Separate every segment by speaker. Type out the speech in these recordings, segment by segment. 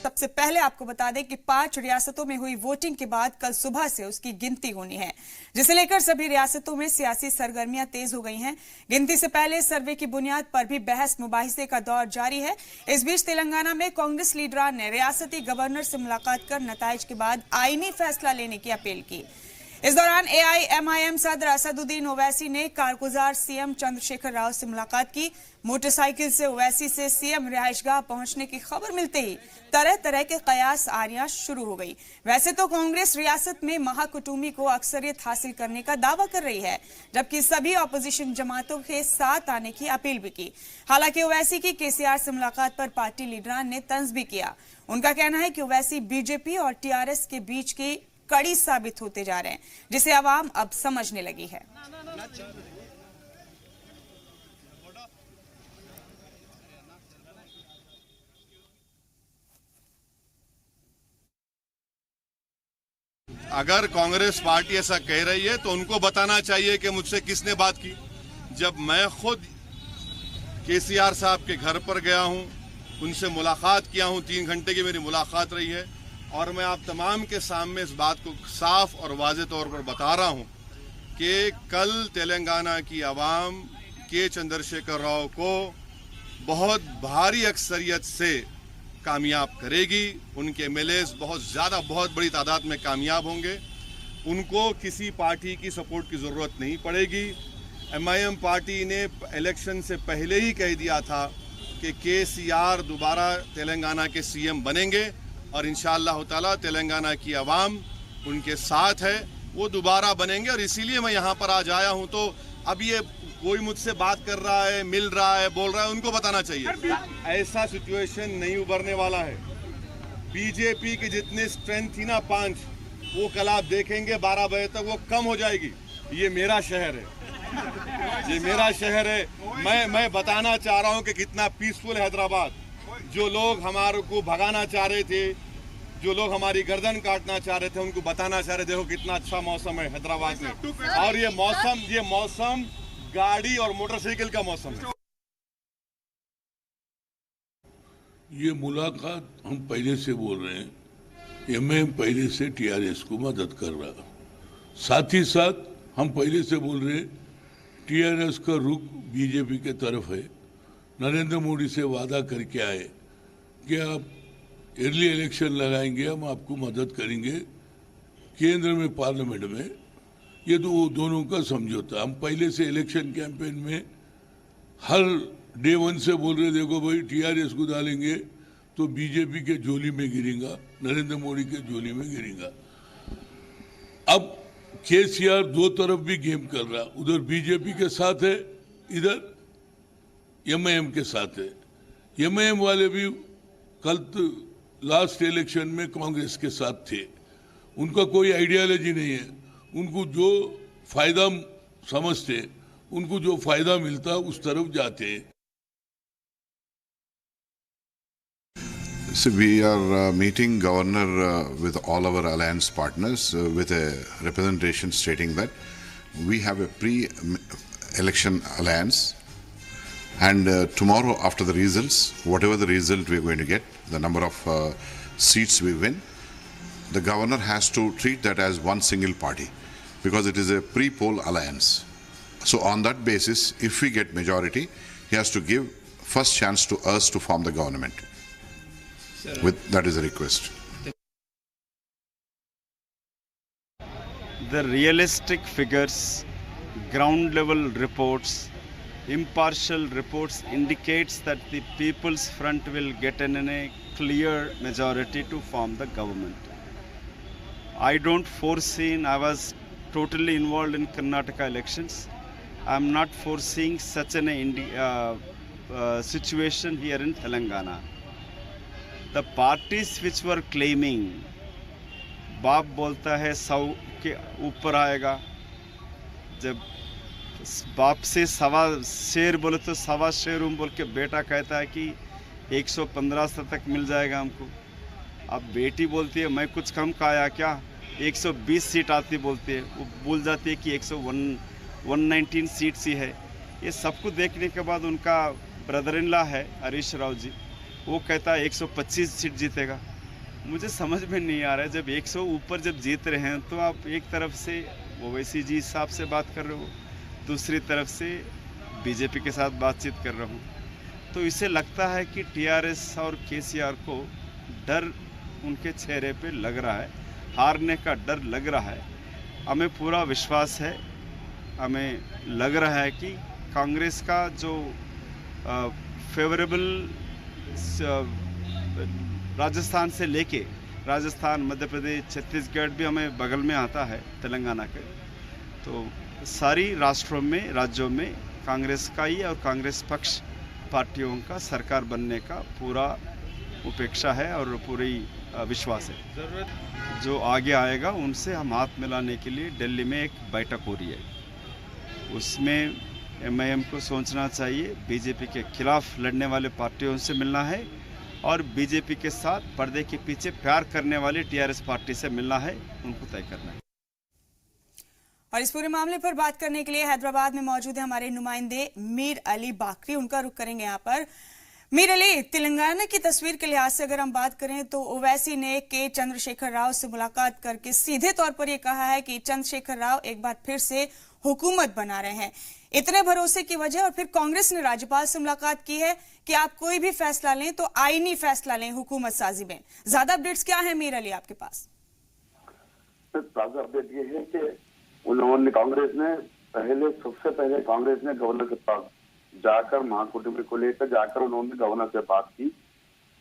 Speaker 1: सबसे पहले आपको बता दें कि 5 रियासतों में हुई वोटिंग के बाद कल सुबह से उसकी गिनती होनी है, जिसे लेकर सभी रियासतों में सियासी सरगर्मियां तेज हो गई हैं। गिनती से पहले सर्वे की बुनियाद पर भी बहस मुबाहिसे का दौर जारी है। इस बीच तेलंगाना में कांग्रेस लीडरान ने रियासती गवर्नर से मुलाकात कर नताइज के बाद आईनी फैसला लेने की अपील की। इस दौरान एआईएमआईएम सदर असदुद्दीन ओवैसी ने कारगुजार सीएम चंद्रशेखर राव से मुलाकात की। मोटरसाइकिल से ओवैसी से सीएम रिहाइशगाह पहुंचने की खबर मिलते ही तरह तरह के कयास आरियां शुरू हो गई। वैसे तो कांग्रेस रियासत में महाकुटुंबी को अक्सरियत हासिल करने का दावा कर रही है, जबकि सभी ऑपोजिशन जमातों के साथ आने की अपील भी की। हालांकि ओवैसी की केसीआर से मुलाकात पर पार्टी लीडरान ने तंज भी किया। उनका कहना है कि ओवैसी बीजेपी और टीआरएस के बीच की कड़ी साबित होते जा रहे हैं, जिसे आवाम अब समझने लगी है।
Speaker 2: अगर कांग्रेस पार्टी ऐसा कह रही है तो उनको बताना चाहिए कि मुझसे किसने बात की। जब मैं खुद केसीआर साहब के घर पर गया हूं, उनसे मुलाकात किया हूं, 3 घंटे की मेरी मुलाकात रही है, और मैं आप तमाम के सामने इस बात को साफ और वाज़ेह तौर पर बता रहा हूं कि कल तेलंगाना की आवाम के चंद्रशेखर राव को बहुत भारी अक्सरियत से कामयाब करेगी। उनके एमएलएस बहुत बड़ी तादाद में कामयाब होंगे। उनको किसी पार्टी की सपोर्ट की ज़रूरत नहीं पड़ेगी। एमआईएम पार्टी ने इलेक्शन से पहले ही कह दिया था कि केसीआर दोबारा तेलंगाना के सीएम बनेंगे और इंशाअल्लाह ताला तेलंगाना की आवाम उनके साथ है, वो दोबारा बनेंगे। और इसीलिए मैं यहाँ पर आज आया हूँ। तो अब ये कोई मुझसे बात कर रहा है, मिल रहा है, बोल रहा है, उनको बताना चाहिए ऐसा सिचुएशन नहीं उभरने वाला है। बीजेपी की जितनी स्ट्रेंथ थी ना 5, वो कल आप देखेंगे 12 बजे तक वो कम हो जाएगी। ये मेरा शहर है, ये मेरा शहर है। मैं बताना चाह रहा हूँ कि कितना पीसफुल है हैदराबाद। जो लोग हमारे को भगाना चाह रहे थे, जो लोग हमारी गर्दन काटना चाह रहे थे, उनको बताना चाह रहे, देखो कितना अच्छा मौसम है हैदराबाद में। और ये मौसम गाड़ी और मोटरसाइकिल का मौसम है।
Speaker 3: ये मुलाकात हम पहले से बोल रहे हैं, एमआईएम पहले से टीआरएस को मदद कर रहा। साथ ही साथ हम पहले से बोल रहे हैं टीआरएस का रुख बीजेपी के तरफ है। नरेंद्र मोदी से वादा करके आए कि आप अर्ली इलेक्शन लगाएंगे, हम आपको मदद करेंगे केंद्र में, पार्लियामेंट में। ये तो वो दोनों का समझौता। हम पहले से इलेक्शन कैंपेन में हर डे 1 से बोल रहे, देखो भाई टीआरएस को डालेंगे तो बीजेपी के झोली में गिरेगा, नरेंद्र मोदी के झोली में गिरेगा। अब केसीआर दो तरफ भी गेम कर रहा, उधर बीजेपी के साथ है, इधर एमआईएम के साथ है। एमआईएम वाले भी कल लास्ट इलेक्शन में कांग्रेस के साथ थे। उनका कोई आइडियोलॉजी नहीं है, उनको जो फायदा समझते, उनको जो फायदा मिलता उस तरफ जाते हैं।
Speaker 4: So we are meeting Governor with all our alliance partners with a representation stating that we have a pre-election alliance, and tomorrow after the results, whatever the result we are going to get, the number of seats we win, the governor has to treat that as one single party because it is a pre-poll alliance. So on that basis, if we get majority, he has to give first chance to us to form the government. That is a request.
Speaker 5: The realistic figures, ground level reports, impartial reports indicates that the People's Front will get in a clear majority to form the government. I don't foresee, I was totally involved in Karnataka elections. I'm not foreseeing such an situation here in Telangana. The parties which were claiming, बाप बोलता है 100 के ऊपर आएगा, जब बाप से सवा शेर बोले तो सवा शेर बोल के बेटा कहता है कि 115 तक मिल जाएगा हमको। अब बेटी बोलती है मैं कुछ कम खाया क्या, 120 सीट आती बोलती है, वो भूल जाती है कि 119 सीट्स ही है। ये सबको देखने के बाद उनका ब्रदर इन लॉ है हरीश राव जी, वो कहता है 125 सीट जीतेगा। मुझे समझ में नहीं आ रहा है, जब 100 ऊपर जब जीत रहे हैं तो आप एक तरफ से ओवैसी जी साहब से बात कर रहे हो, दूसरी तरफ से बीजेपी के साथ बातचीत कर रहा हूँ, तो इससे लगता है कि टीआरएस और केसीआर को डर उनके चेहरे पे लग रहा है, हारने का डर लग रहा है। हमें पूरा विश्वास है, हमें लग रहा है कि कांग्रेस का जो फेवरेबल राजस्थान से लेके राजस्थान, मध्य प्रदेश, छत्तीसगढ़ भी हमें बगल में आता है तेलंगाना के, तो सारी राज्यों में कांग्रेस का ही और कांग्रेस पक्ष पार्टियों का सरकार बनने का पूरा उपेक्षा है और पूरी विश्वास है। जो आगे आएगा उनसे हम हाथ मिलाने के लिए दिल्ली में एक बैठक हो रही है, उसमें एमआईएम को सोचना चाहिए बीजेपी के खिलाफ लड़ने वाले पार्टियों से मिलना है और बीजेपी के साथ पर्दे के पीछे प्यार करने वाली टीआरएस पार्टी से मिलना है, उनको तय करना है।
Speaker 1: और इस पूरे मामले पर बात करने के लिए हैदराबाद में मौजूद है हमारे नुमाइंदे मीर अली बाकरी, उनका रुख करेंगे यहाँ पर। मीर अली, तेलंगाना की तस्वीर के लिहाज से अगर हम बात करें तो ओवैसी ने के चंद्रशेखर राव से मुलाकात करके सीधे तौर पर यह कहा है कि चंद्रशेखर राव एक बार फिर से हुकूमत बना रहे हैं। इतने भरोसे की वजह, और फिर कांग्रेस ने राज्यपाल से मुलाकात की है कि आप कोई भी फैसला लें तो आईनी फैसला लें हुकूमत साजी में। ज्यादा अपडेट्स क्या है मीर अली आपके पास?
Speaker 6: ताजा अपडेट ये है कि उन्होंने सबसे पहले कांग्रेस ने गवर्नर के पास जाकर महाकुटुंब को लेकर जाकर उन्होंने गवर्नर से बात की।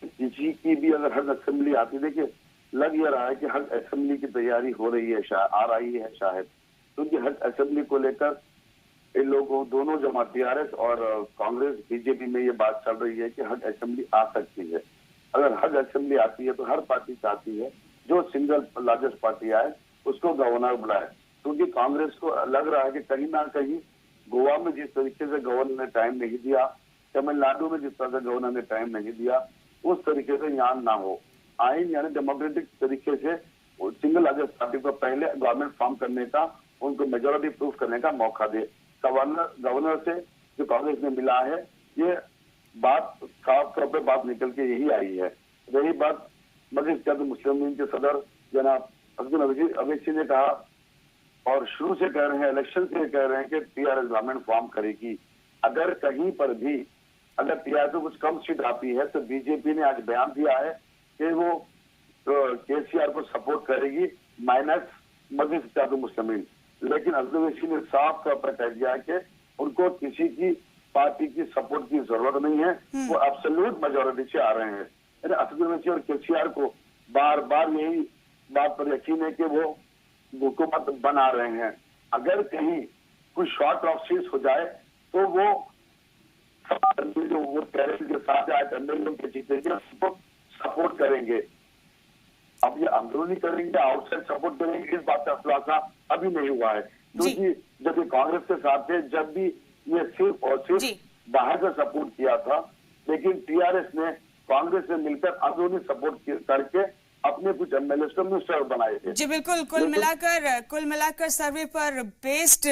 Speaker 6: किसी की भी अगर हज असेंबली आती, देखिए लग ये रहा है कि हज असेंबली की तैयारी हो रही है, आ रही है शायद, क्योंकि हज असेंबली को लेकर इन लोगों दोनों जमात टीआरएस और कांग्रेस बीजेपी में ये बात चल रही है कि हज असेंबली आ सकती है। अगर हज असेंबली आती है तो हर पार्टी चाहती है जो सिंगल लार्जेस्ट पार्टी आए उसको गवर्नर बुलाए, क्योंकि कांग्रेस को लग रहा है कि कहीं ना कहीं गोवा में जिस तरीके से गवर्नर ने टाइम नहीं दिया, तमिलनाडु में जिस तरह से गवर्नर ने टाइम नहीं दिया, उस तरीके से यहाँ ना हो। आइन यानी डेमोक्रेटिक तरीके से सिंगल लार्जेस्ट पार्टी को पहले गवर्नमेंट फॉर्म करने का, उनको मेजोरिटी प्रूफ करने का मौका दे। गवर्नर से जो कांग्रेस ने मिला है, ये बात साफ तौर पर बात निकल के यही आई है। रही बात मजलिस मुस्लिम लीग के सदर जनाब अब्दुल अवैसी ने कहा और शुरू से कह रहे हैं, इलेक्शन से कह रहे हैं कि टीआरएस गवर्नमेंट फॉर्म करेगी। अगर कहीं पर भी अगर टीआरएस को कुछ कम सीट आती है तो बीजेपी ने आज बयान दिया है कि वो केसीआर को सपोर्ट करेगी माइनस मजलिस मुस्लिम लीग। लेकिन अब्दुल अवैसी ने साफ तौर पर कह दिया कि उनको किसी की पार्टी की सपोर्ट की जरूरत नहीं है, वो एब्सोल्यूट मेजोरिटी से आ रहे हैं। अब्दुल अवैसी और केसीआर को बार बार यही बात पर यकीन है कि वो हुकूमत बना रहे हैं। अगर कहीं कुछ शॉर्ट ऑफ सीट हो जाए तो वो टेरेस के साथ एमएलए के जीतेंगे, उसको सपोर्ट करेंगे। अब ये अंदरूनी करेंगे, आउटसाइड सपोर्ट करेंगे, इस बात का खुलासा अभी नहीं हुआ है, क्योंकि जब ये कांग्रेस के साथ थे, जब भी ये सिर्फ और सिर्फ बाहर से सपोर्ट किया था, लेकिन टीआरएस ने कांग्रेस से मिलकर अंदरूनी सपोर्ट करके अपने कुछ एमएलए को मिनिस्टर बनाए थे।
Speaker 1: जी बिल्कुल, कुल मिलाकर सर्वे पर बेस्ड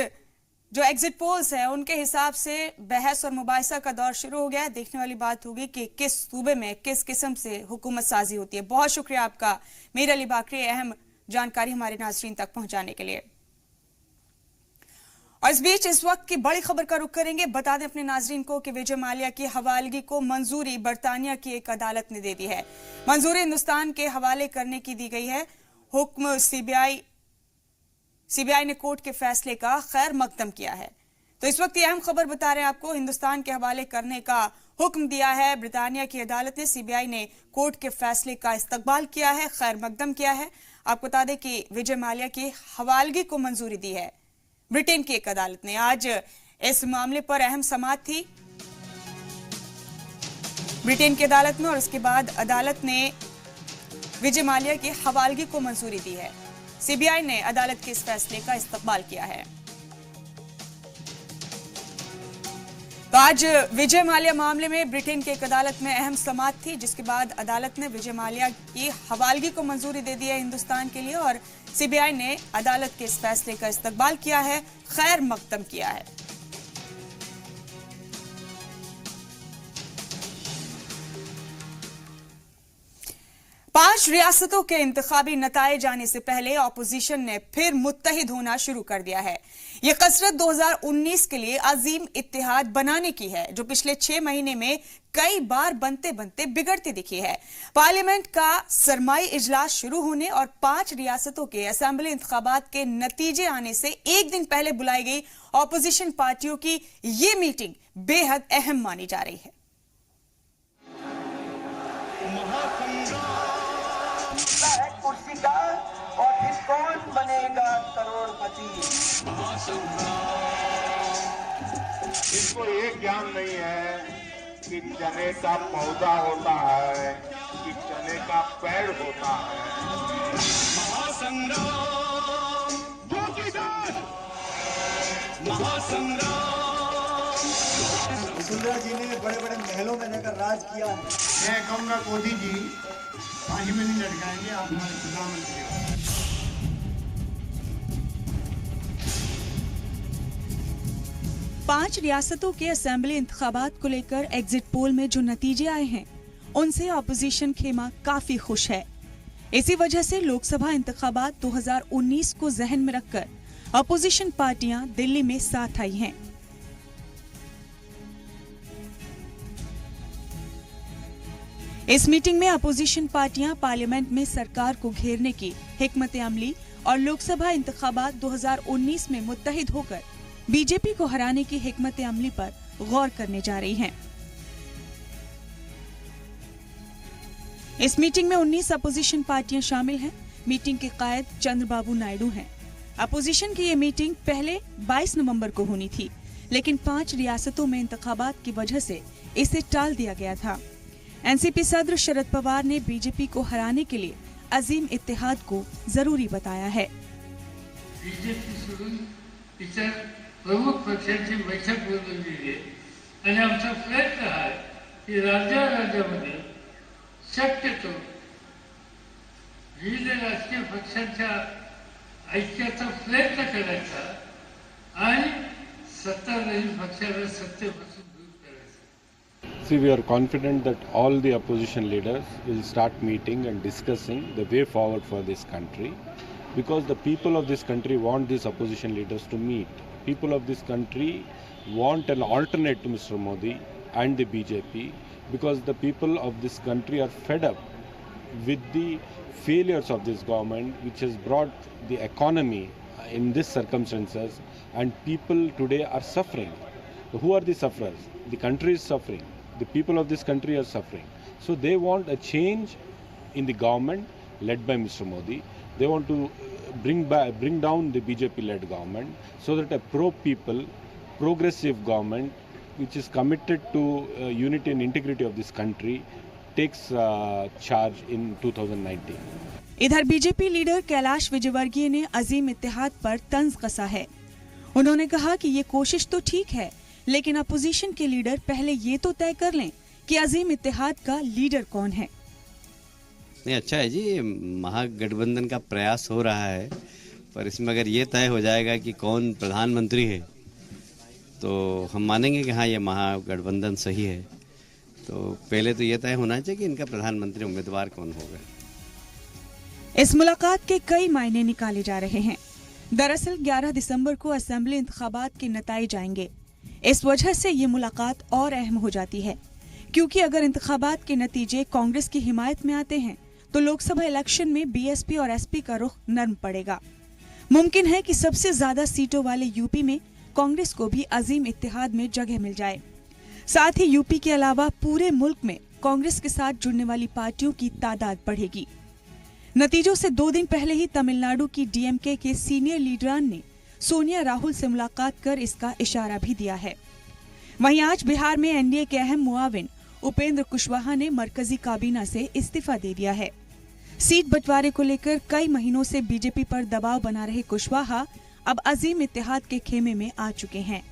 Speaker 1: जो एग्जिट पोल्स हैं उनके हिसाब से बहस और मुबाहिसा का दौर शुरू हो गया है। देखने वाली बात होगी कि किस सूबे में किस किस्म से हुकूमत साजी होती है। बहुत शुक्रिया आपका मीर अली बाकरी, अहम जानकारी हमारे नाज़रीन तक पहुंचाने के लिए। और इस बीच इस वक्त की बड़ी खबर का रुख करेंगे। बता दें अपने नाजरीन को कि विजय माल्या की हवालगी को मंजूरी बरतानिया की एक अदालत ने दे दी है। मंजूरी हिंदुस्तान के हवाले करने की दी गई है। हुक्म सीबीआई ने कोर्ट के फैसले का खैर मकदम किया है। तो इस वक्त ये अहम खबर बता रहे हैं आपको, हिंदुस्तान के हवाले करने का हुक्म दिया है ब्रिटानिया की अदालत ने। सीबीआई ने कोर्ट के फैसले का इस्तकबाल किया है, खैर मकदम किया है। आपको बता दें कि विजय माल्या की हवालगी को मंजूरी दी है ब्रिटेन की एक अदालत ने। आज इस मामले पर अहम समाअत थी ब्रिटेन की अदालत में और उसके बाद अदालत ने विजय माल्या की हवालगी को मंजूरी दी है। सीबीआई ने अदालत के इस फैसले का इस्तकबाल किया है। तो आज विजय माल्या मामले में ब्रिटेन की एक अदालत में अहम समाअत थी, जिसके बाद अदालत ने विजय माल्या की हवालगी को मंजूरी दे दी है हिंदुस्तान के लिए और सीबीआई ने अदालत के इस फैसले का इस्तकबाल किया है, खैर मकदम किया है। 5 रियासतों के इंतखाबी नताइज आने से पहले ऑपोजिशन ने फिर मुत्तहिद होना शुरू कर दिया है। ये कसरत 2019 के लिए अजीम इत्तेहाद बनाने की है, जो पिछले 6 महीने में कई बार बनते बनते बिगड़ती दिखी है। पार्लियामेंट का सरमाई इजलास शुरू होने और 5 रियासतों के असेंबली इंतखाबात के नतीजे आने से एक दिन पहले बुलाई गई ऑपोजिशन पार्टियों की ये मीटिंग बेहद अहम मानी जा रही है।
Speaker 7: कुर्सी का और फिर कौन बनेगा करोड़पति।
Speaker 8: इसको ये ज्ञान नहीं है कि चने का पौधा होता है कि चने का पेड़ होता है। महासंग्राम
Speaker 7: वसुंधरा जी ने बड़े-बड़े महलों में रहकर राज किया है।
Speaker 8: मैं कहूँगा मोदी जी फांसी में नहीं लटकाएंगे, आप हमारे प्रधानमंत्री हो।
Speaker 1: 5 रियासतों के असेंबली इंतखाबात को लेकर एग्जिट पोल में जो नतीजे आए हैं, उनसे ऑपोजिशन खेमा काफी खुश है। इसी वजह से लोकसभा इंतखाबात 2019 को जहन में रखकर ऑपोजिशन पार्टियां दिल्ली में साथ आई हैं। इस मीटिंग में अपोजिशन पार्टियां पार्लियामेंट में सरकार को घेरने की हिकमत अमली और लोकसभा इंतखाबात 2019 में मुत्तहिद होकर बीजेपी को हराने की हिकमत अमली पर गौर करने जा रही हैं। इस मीटिंग में 19 अपोजिशन पार्टियां शामिल हैं। मीटिंग के कायद चंद्रबाबू नायडू हैं। अपोजिशन की ये मीटिंग पहले 22 नवंबर को होनी थी, लेकिन 5 रियासतों में इंतखाबात की वजह से इसे टाल दिया गया था। एनसीपी सदर शरद पवार ने बीजेपी को हराने के लिए अजीम इत्तेहाद को जरूरी बताया है।
Speaker 9: बीजेपी सोडून इतर प्रमुख पक्षांची बैठक बोलवलेली आहे आणि आमचा प्रयत्न आहे की राज्यामध्ये शक्यतो विविध राजकीय पक्षांच्या ऐक्याचा प्रयत्न करायचा आणि सत्ताधारी पक्षाला सत्तेपासून दूर करायचा।
Speaker 5: See, we are confident that all the opposition leaders will start meeting and discussing the way forward for this country, because the people of this country want these opposition leaders to meet. People of this country want an alternate to Mr. Modi and the BJP, because the people of this country are fed up with the failures of this government, which has brought the economy in these circumstances, and people today are suffering. Who are the sufferers? The country is suffering. The people of this country are suffering. So they want a change in the government led by Mr. Modi. They want to bring down the BJP-led government so that a pro-people, progressive government which is committed to unity and integrity of this country takes charge in 2019.
Speaker 1: इधर BJP leader Kailash Vijayvargiya ने अजीम इत्तेहाद पर तंज कसा है। उन्होंने कहा कि ये कोशिश तो ठीक है, लेकिन अपोजिशन के लीडर पहले ये तो तय कर लें कि अजीम इत्तेहाद का लीडर कौन है।
Speaker 10: नहीं, अच्छा है जी, महागठबंधन का प्रयास हो रहा है, पर इसमें अगर ये तय हो जाएगा कि कौन प्रधानमंत्री है तो हम मानेंगे कि हाँ ये महागठबंधन सही है। तो पहले तो ये तय होना चाहिए कि इनका प्रधानमंत्री उम्मीदवार कौन होगा।
Speaker 1: इस मुलाकात के कई मायने निकाले जा रहे हैं। दरअसल 11 दिसंबर को असेंबली इंतखाबात के नतीजे आएंगे। इस वजह से ये मुलाकात और अहम हो जाती है, क्योंकि अगर इंतखाबात के नतीजे कांग्रेस की हिमायत में आते हैं तो लोकसभा इलेक्शन में बीएसपी और एसपी का रुख नर्म पड़ेगा। मुमकिन है कि सबसे ज्यादा सीटों वाले यूपी में कांग्रेस को भी अजीम इत्तेहाद में जगह मिल जाए। साथ ही यूपी के अलावा पूरे मुल्क में कांग्रेस के साथ जुड़ने वाली पार्टियों की तादाद बढ़ेगी। नतीजों से 2 दिन पहले ही तमिलनाडु की डीएमके के सीनियर लीडरान ने सोनिया राहुल से मुलाकात कर इसका इशारा भी दिया है। वहीं आज बिहार में एनडीए के अहम मुआविन उपेंद्र कुशवाहा ने मरकजी काबीना से इस्तीफा दे दिया है। सीट बंटवारे को लेकर कई महीनों से बीजेपी पर दबाव बना रहे कुशवाहा अब अजीम इत्तेहाद के खेमे में आ चुके हैं।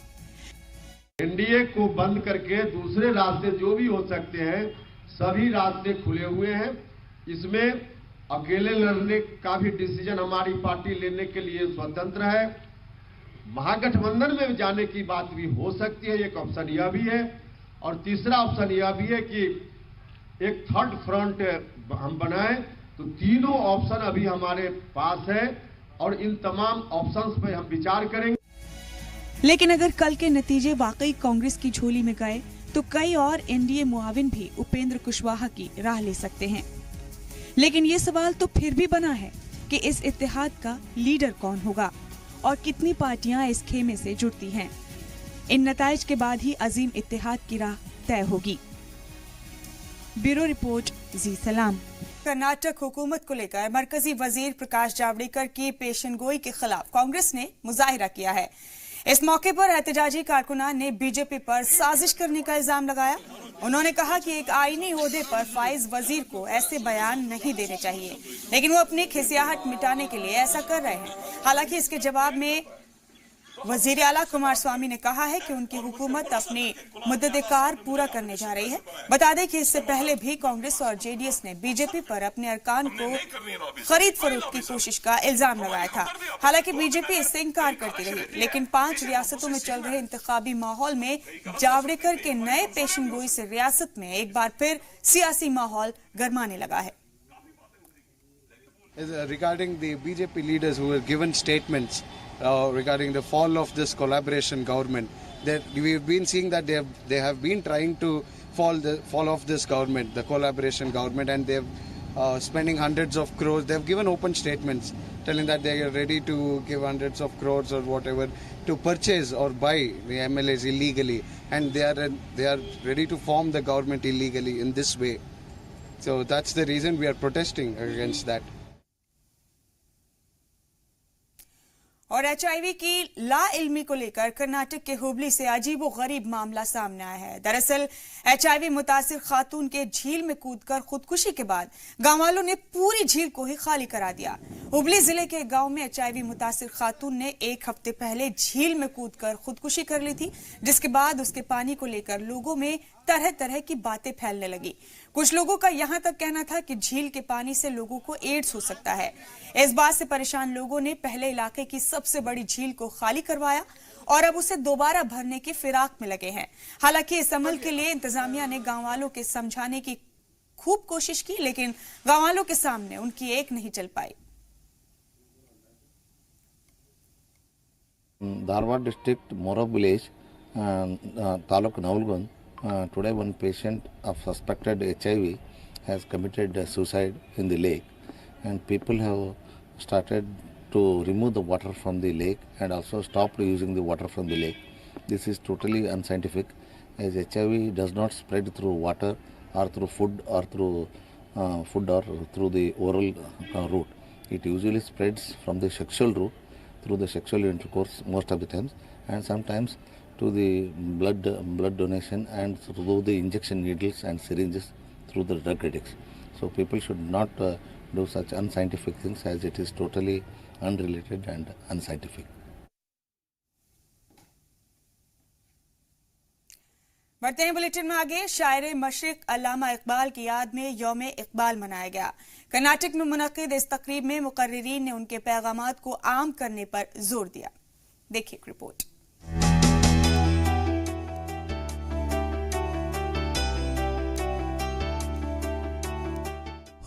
Speaker 8: एनडीए को बंद करके दूसरे रास्ते जो भी हो सकते हैं, सभी रास्ते खुले हुए हैं। इसमें अकेले लड़ने का भी डिसीजन हमारी पार्टी लेने के लिए स्वतंत्र है। महागठबंधन में जाने की बात भी हो सकती है, एक ऑप्शन यह भी है। और तीसरा ऑप्शन यह भी है कि एक थर्ड फ्रंट हम बनाएं, तो तीनों ऑप्शन अभी हमारे पास है और इन तमाम ऑप्शंस पे हम विचार करेंगे।
Speaker 1: लेकिन अगर कल के नतीजे वाकई कांग्रेस की झोली में गए तो कई और एनडीए मुआविन भी उपेंद्र कुशवाहा की राह ले सकते हैं। लेकिन ये सवाल तो फिर भी बना है कि इस इत्तेहाद का लीडर कौन होगा और कितनी पार्टियां इस खेमे से जुड़ती हैं। इन नताइज के बाद ही अजीम इत्तेहाद की राह तय होगी। ब्यूरो रिपोर्ट, जी सलाम। कर्नाटक हुकूमत को लेकर मरकजी वजीर प्रकाश जावड़ेकर की पेशेनगोई के खिलाफ कांग्रेस ने मुजाहिरा किया है। इस मौके पर एहतजाजी कारकुनान ने बीजेपी पर साजिश करने का इल्जाम लगाया। उन्होंने कहा कि एक आईनी ओहदे पर फाइज वजीर को ऐसे बयान नहीं देने चाहिए, लेकिन वो अपनी खिसियाहट मिटाने के लिए ऐसा कर रहे हैं। हालांकि इसके जवाब में वजीर आला कुमारस्वामी ने कहा है कि उनकी हुकूमत अपनी मुद्दत-ए-कार पूरा करने जा रही है। बता दें कि इससे पहले भी कांग्रेस और जेडीएस ने बीजेपी पर अपने अरकान को खरीद फरोख्त की कोशिश का इल्जाम लगाया था। हालांकि बीजेपी इससे इंकार करती रही, लेकिन 5 रियासतों में चल रहे इंतखाबी माहौल में जावड़ेकर के नए पेशेनगोई से रियासत में एक बार फिर सियासी माहौल गरमाने लगा है।
Speaker 11: Regarding the BJP leaders who have given statements regarding the fall of this collaboration government, that we've been seeing that they have been trying to fall off this government, the collaboration government, and they're spending hundreds of crores. They've given open statements telling that they are ready to give hundreds of crores or whatever to purchase or buy the MLAs illegally, and they are ready to form the government illegally in this way. So that's the reason we are protesting against that.
Speaker 1: और HIV की लाइल्मी को लेकर कर्नाटक के हुबली से अजीबो गरीब मामला सामने आया है। दरअसल HIV मुतासिर खातून के झील में कूदकर खुदकुशी के बाद गांव वालों ने पूरी झील को ही खाली करा दिया। हुबली जिले के गांव में HIV मुतासिर खातून ने 1 हफ्ते पहले झील में कूदकर खुदकुशी कर ली थी, जिसके बाद उसके पानी को लेकर लोगों में तरह तरह की बातें फैलने लगी। कुछ लोगों का यहां तक कहना था कि झील के पानी से लोगों को एड्स हो सकता है। इस बात से परेशान लोगों ने पहले इलाके की सबसे बड़ी झील को खाली करवाया और अब उसे दोबारा भरने की फिराक में लगे हैं। हालांकि इस अमल के लिए इंतजामिया ने गांव वालों के समझाने की खूब कोशिश की, लेकिन गांव वालों के सामने उनकी एक नहीं चल पाई।
Speaker 12: Dharwad district, Mora village, Taluk Naulgun, today one patient of suspected HIV has committed suicide in the lake, and people have started to remove the water from the lake and also stopped using the water from the lake. This is totally unscientific, as HIV does not spread through water or through food or through the oral route. It usually spreads from the sexual route, through the sexual intercourse most of the times, and sometimes to the blood donation and through the injection needles and syringes through the drug addicts. So people should not do such unscientific things, as it is totally unrelated and unscientific.
Speaker 1: बढ़ते हैं bulletin में आगे। शायर मशरिक अल्लामा इकबाल की याद में यौम इकबाल मनाया गया। कर्नाटक में मुनक्किद इस तकरीब में मुकर्रिरीन ने उनके पैगामात को आम करने पर जोर दिया। देखिए रिपोर्ट।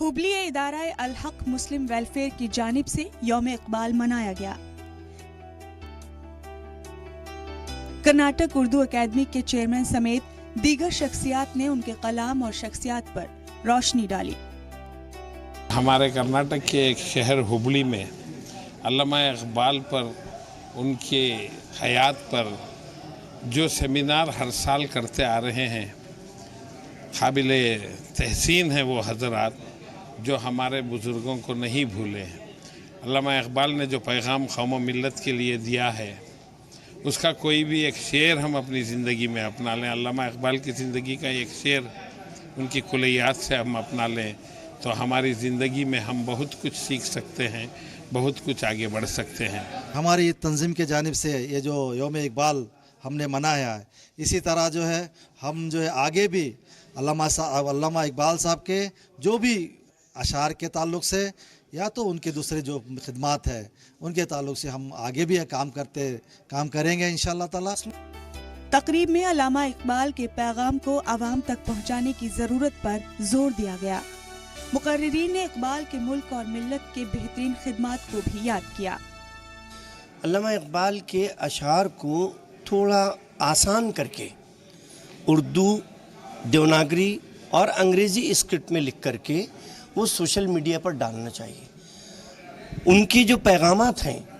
Speaker 1: हुबली इदारा अल हक मुस्लिम वेलफेयर की जानिब से यौम इकबाल मनाया गया। कर्नाटक उर्दू अकादमी के चेयरमैन समेत दीगर शख्सियात ने उनके कलाम और शख्सियात पर रोशनी डाली।
Speaker 13: हमारे कर्नाटक के एक शहर हुबली में अल्लामा इकबाल पर, उनके हयात पर जो सेमिनार हर साल करते आ रहे हैं, काबिल तहसीन है वो हजरात जो हमारे बुज़ुर्गों को नहीं भूले। अल्लामा इकबाल ने जो पैगाम कौम व मिल्लत के लिए दिया है, उसका कोई भी एक शेर हम अपनी ज़िंदगी में अपना लें, अल्लामा इकबाल की ज़िंदगी का एक शेर उनकी कुलियात से हम अपना लें, तो हमारी ज़िंदगी में हम बहुत कुछ सीख सकते हैं, बहुत कुछ आगे बढ़ सकते हैं।
Speaker 14: हमारी तंजीम के जानिब से ये जो यौम इकबाल हमने मनाया है, इसी तरह जो है हम जो है आगे भी अल्लामा इकबाल साहब के जो भी अशार के ताल्लुक़ से या तो उनके दूसरे जो खिदमात है उनके ताल्लुक़ से हम आगे भी काम करेंगे इंशाअल्लाह ताला।
Speaker 1: तकरीब में अल्लामा इकबाल के पैगाम को आवाम तक पहुंचाने की जरूरत पर जोर दिया गया। मुकर्रिरीन ने इकबाल के मुल्क और मिल्लत के बेहतरीन खिदमात को भी याद किया।
Speaker 15: अल्लामा इकबाल के अशार को थोड़ा आसान करके उर्दू, देवनागरी और अंग्रेज़ी स्क्रिप्ट में लिख करके वो सोशल मीडिया पर डालना चाहिए। उनकी जो पैगामात हैं,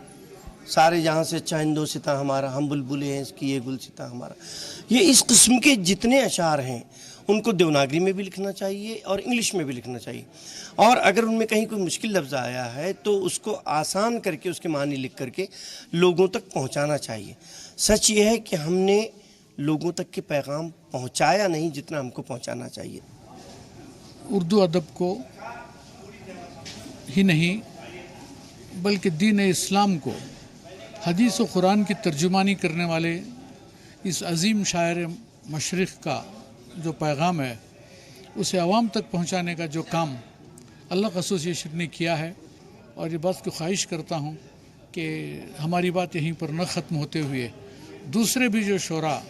Speaker 15: सारे जहाँ से अच्छा हिंदोसिता हमारा, हम बुलबुले हैं इसकी ये गुलसिता हमारा, ये इस किस्म के जितने अशार हैं उनको देवनागरी में भी लिखना चाहिए और इंग्लिश में भी लिखना चाहिए। और अगर उनमें कहीं कोई मुश्किल लफ्ज़ आया है तो उसको आसान करके उसके मानी लिख करके लोगों तक पहुंचाना चाहिए। सच ये है कि हमने लोगों तक के पैगाम पहुंचाया नहीं जितना हमको पहुंचाना चाहिए।
Speaker 16: उर्दू अदब को ही नहीं बल्कि दीन इस्लाम को हदीस व कुरान की तर्जुमानी करने वाले इस अजीम शायर मशरिक़ का जो पैगाम है उसे आवाम तक पहुंचाने का जो काम अल्लाह एसोसिएशन ने किया है, और ये बात की ख्वाहिश करता हूं कि हमारी बात यहीं पर न ख़त्म होते हुए दूसरे भी जो शोरा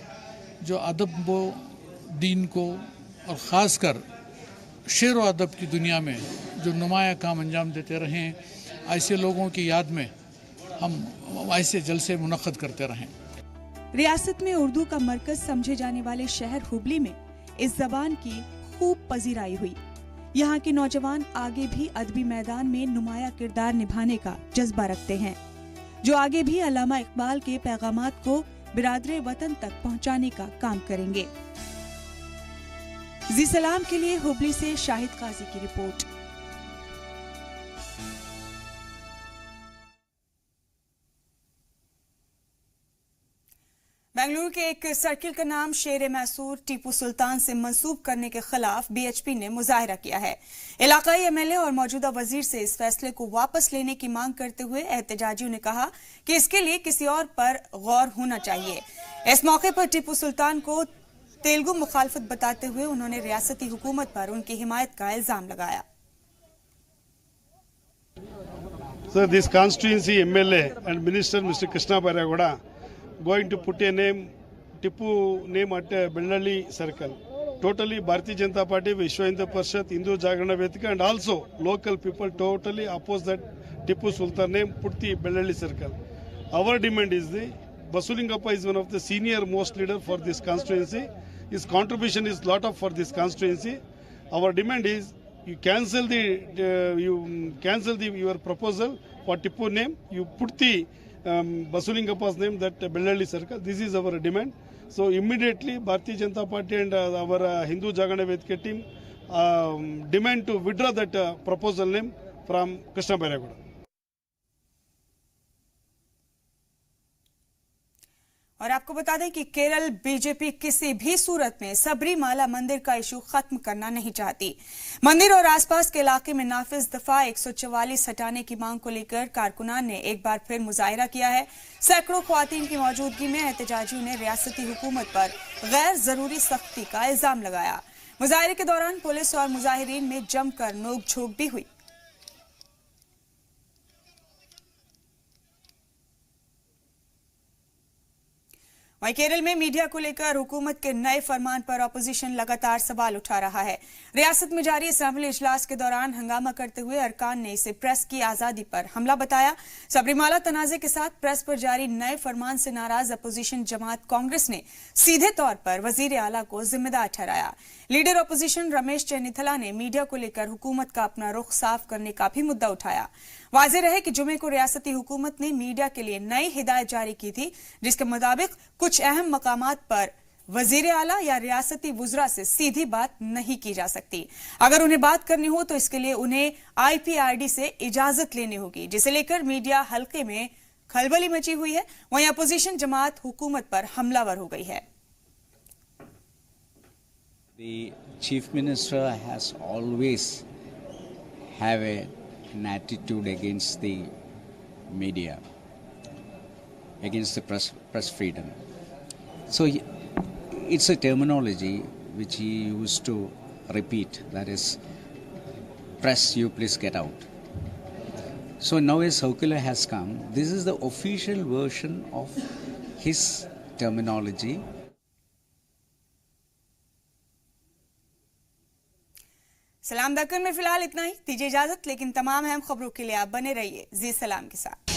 Speaker 16: जो अदब व दीन को और ख़ास कर शेर व अदब की दुनिया में जो नुमाया काम अंजाम देते रहें, ऐसे लोगों की याद में हम ऐसे जलसे मुनक़्क़द करते रहें।
Speaker 1: रियासत में उर्दू का मरकज समझे जाने वाले शहर हुबली में इस जबान की खूब पजीराई हुई। यहाँ के नौजवान आगे भी अदबी मैदान में नुमाया किरदार निभाने का जज्बा रखते हैं, जो आगे भी अल्लामा इकबाल के पैगामात को बिरादरे वतन तक पहुँचाने का काम करेंगे। जी सलाम के लिए हुबली से शाहिद काजी की रिपोर्ट। बेंगलुरु के एक सर्किल का नाम शेर मैसूर टीपू सुल्तान से मंसूब करने के खिलाफ बीएचपी ने मुजाहरा किया है। इलाकाई एमएलए और मौजूदा वजीर से इस फैसले को वापस लेने की मांग करते हुए एहतजाजियों ने कहा कि इसके लिए किसी और पर गौर होना चाहिए। इस मौके पर टीपू सुल्तान को तेलुगु मुखालफत बताते हुए उन्होंने रियासती हुकूमत पर उनकी हिमायत का इल्जाम लगाया।
Speaker 17: Sir, this constituency MLA and Minister Mr. Krishna Bairegowda going to put a name, Tipu name at Bellali Circle. Totally Bharatiya Janata Party, Vishwa Hindu Parishad, Hindu Jagrana Vedika and also local people totally oppose that Tipu Sultan name, put the Bellali Circle. Our demand is the Basulingappa is one of the senior most leader for this constituency. His contribution is lot of for this constituency. Our demand is you cancel your proposal for Tipu name. You put the Basulingappa's name that Bellali Circle. This is our demand. So immediately Bharatiya Janata Party and our Hindu Jagrana Vedika team demand to withdraw that proposal name from Krishna Bairegowda.
Speaker 1: और आपको बता दें कि Kerala BJP किसी भी सूरत में सबरीमाला मंदिर का इशू खत्म करना नहीं चाहती। मंदिर और आसपास के इलाके में नाफिज दफा 144 हटाने की मांग को लेकर कारकुनान ने एक बार फिर मुजाहिरा किया है। सैकड़ों ख्वातीन की मौजूदगी में एहतजाजियों ने रियासती हुकूमत पर गैर जरूरी सख्ती का इल्जाम लगाया। मुजाहिरे के दौरान पुलिस और मुजाहिरीन में जमकर नोक-झोंक भी हुई। वहीं केरल में मीडिया को लेकर हुकूमत के नए फरमान पर अपोजिशन लगातार सवाल उठा रहा है। रियासत में जारी असेंबली इजलास के दौरान हंगामा करते हुए अरकान ने इसे प्रेस की आजादी पर हमला बताया। सबरीमाला तनाजे के साथ प्रेस पर जारी नए फरमान से नाराज अपोजिशन जमात कांग्रेस ने सीधे तौर पर वजीर आला को जिम्मेदार ठहराया। लीडर अपोजिशन रमेश चेन्निथला ने मीडिया को लेकर हुकूमत का अपना रुख साफ करने का भी मुद्दा उठाया। वाज़ेह रहे कि जुमे को रियासती हुकूमत ने मीडिया के लिए नई हिदायत जारी की थी, जिसके मुताबिक कुछ अहम मकामात पर वजीर आला या रियासती वुज़रा से सीधी बात नहीं की जा सकती। अगर उन्हें बात करनी हो तो इसके लिए उन्हें IPRD से इजाजत लेनी होगी, जिसे लेकर मीडिया हल्के में खलबली मची हुई है। वहीं अपोजिशन जमात हुकूमत पर हमलावर हो गई है।
Speaker 18: The Chief Minister has always have an attitude against the media, against the press freedom. So it's a terminology which he used to repeat, that is, press, you please get out. So now a circular has come. This is the official version of his terminology.
Speaker 1: सलाम दक्कन में फिलहाल इतना ही, दीजिए इजाजत, लेकिन तमाम अहम खबरों के लिए आप बने रहिए जी सलाम के साथ।